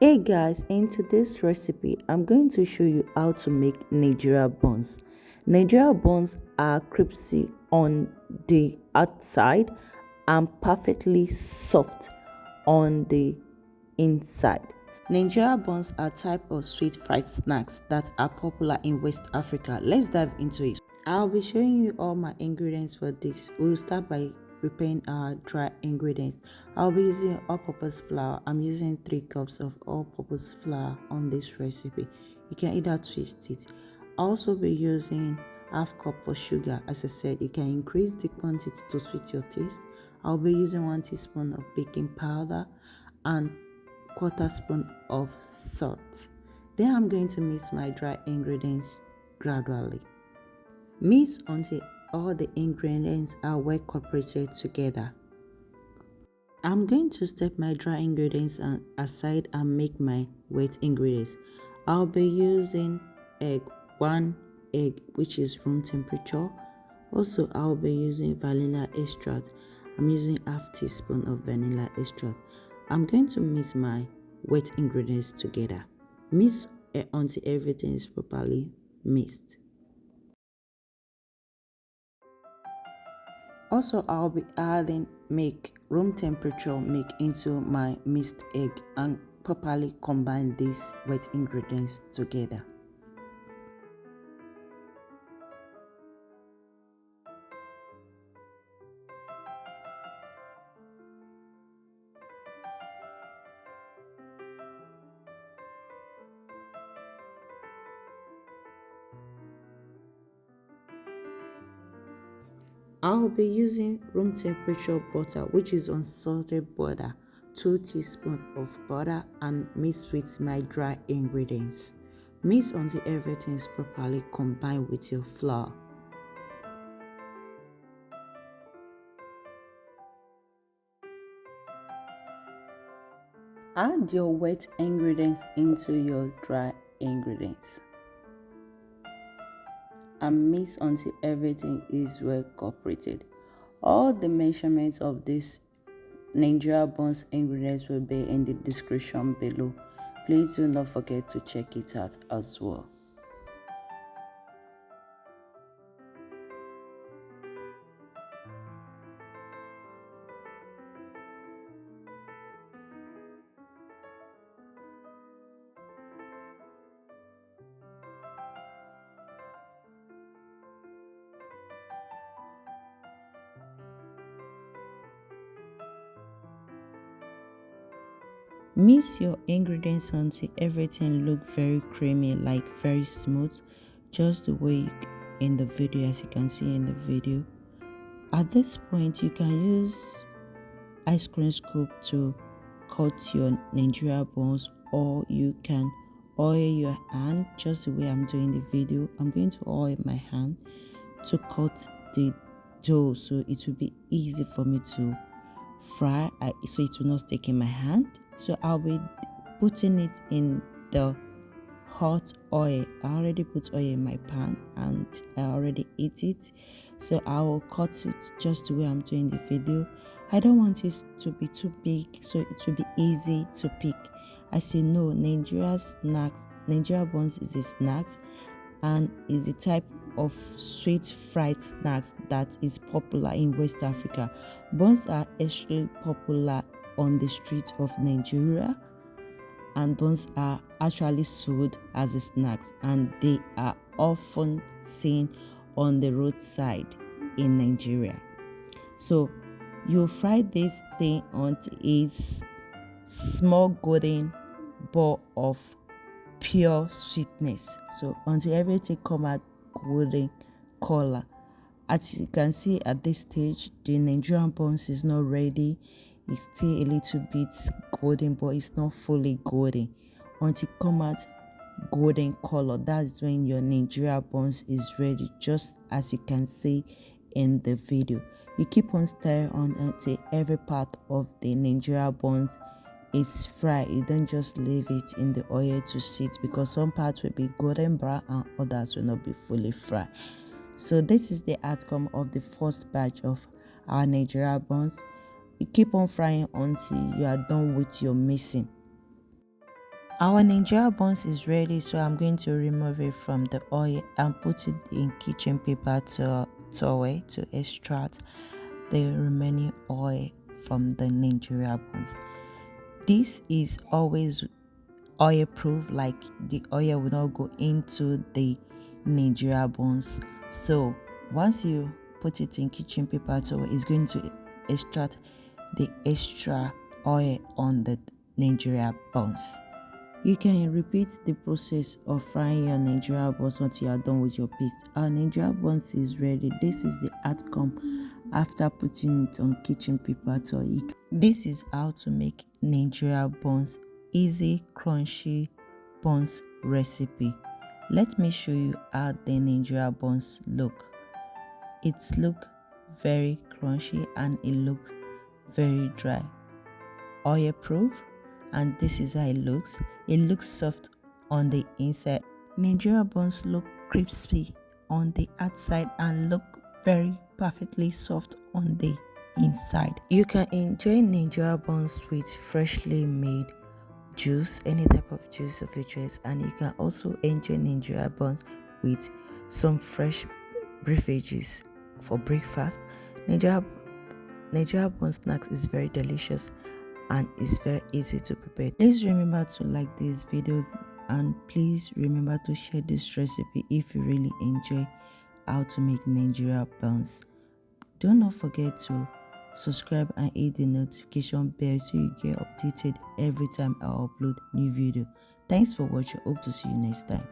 Hey guys, in today's recipe, I'm going to show you how to make Nigerian buns. Nigerian buns are crispy on the outside and perfectly soft on the inside. Nigerian buns are a type of sweet fried snacks that are popular in West Africa. Let's dive into it. I'll be showing you all my ingredients for this. We'll start by preparing our dry ingredients. I'll be using all-purpose flour. I'm using 3 cups of all-purpose flour on this recipe. You can either twist it. I'll also be using half cup of sugar. As I said, you can increase the quantity to suit your taste. I'll be using 1 teaspoon of baking powder and quarter spoon of salt. Then I'm going to mix my dry ingredients gradually. Mix until all the ingredients are well cooperated together. I'm going to step my dry ingredients aside and make my wet ingredients. I'll be using one egg which is room temperature. Also, I'll be using vanilla extract. I'm using half teaspoon of vanilla extract. I'm going to mix my wet ingredients together. Mix until everything is properly mixed. Also, I'll be adding room temperature milk into my mixed egg and properly combine these wet ingredients together. I'll be using room temperature butter, which is unsalted butter, 2 teaspoons of butter, and mix with my dry ingredients. Mix until everything is properly combined with your flour. Add your wet ingredients into your dry ingredients and mix until everything is well cooperated. All the measurements of this Nigerian buns ingredients will be in the description below. Please do not forget to check it out as well. Mix your ingredients until everything look very creamy, like very smooth, just the way in the video, as you can see in the video. At this point, you can use ice cream scoop to cut your Nigerian buns, or you can oil your hand just the way I'm doing the video. I'm going to oil my hand to cut the dough so it will be easy for me to fry, so it will not stick in my hand. So I'll be putting it in the hot oil. I already put oil in my pan and I already ate it, so I will cut it just the way I'm doing the video. I don't want it to be too big, so it will be easy to pick. I say no, Nigerian buns is a snacks and is a type of sweet fried snacks that is popular in West Africa. Buns are extremely popular on the streets of Nigeria, and buns are actually sold as a snacks, and they are often seen on the roadside in Nigeria. So you fry this thing until it's small golden ball of pure sweetness, so until everything come out golden color. As you can see at this stage, the Nigerian buns is not ready. It's still a little bit golden, but it's not fully golden. Until it come out golden color, that's when your Nigerian buns is ready, just as you can see in the video. You keep on stirring on until every part of the Nigerian buns is fried. You don't just leave it in the oil to sit, because some parts will be golden brown and others will not be fully fried. So this is the outcome of the first batch of our Nigerian buns. You keep on frying until you are done with your mixing. Our Nigerian buns is ready, so I'm going to remove it from the oil and put it in kitchen paper towel to extract the remaining oil from the Nigerian buns. This is always oil proof, like the oil will not go into the Nigerian buns. So once you put it in kitchen paper towel, it's going to extract the extra oil on the Nigerian buns. You can repeat the process of frying your Nigerian buns until you are done with your paste. Our Nigerian buns is ready. This is the outcome after putting it on kitchen paper towel. This is how to make Nigerian buns, easy crunchy buns recipe. Let me show you how the Nigerian buns look. It looks very crunchy and it looks very dry, oil proof, and this is how it looks. It looks soft on the inside. Nigerian buns look crispy on the outside and look very perfectly soft on the inside. You can enjoy Nigerian buns with freshly made juice, any type of juice of your choice, and you can also enjoy Nigerian buns with some fresh beverages for breakfast. Nigerian bun snacks is very delicious and it's very easy to prepare. Please remember to like this video and please remember to share this recipe if you really enjoy how to make Nigerian buns. Do not forget to subscribe and hit the notification bell so you get updated every time I upload new video. Thanks for watching. Hope to see you next time.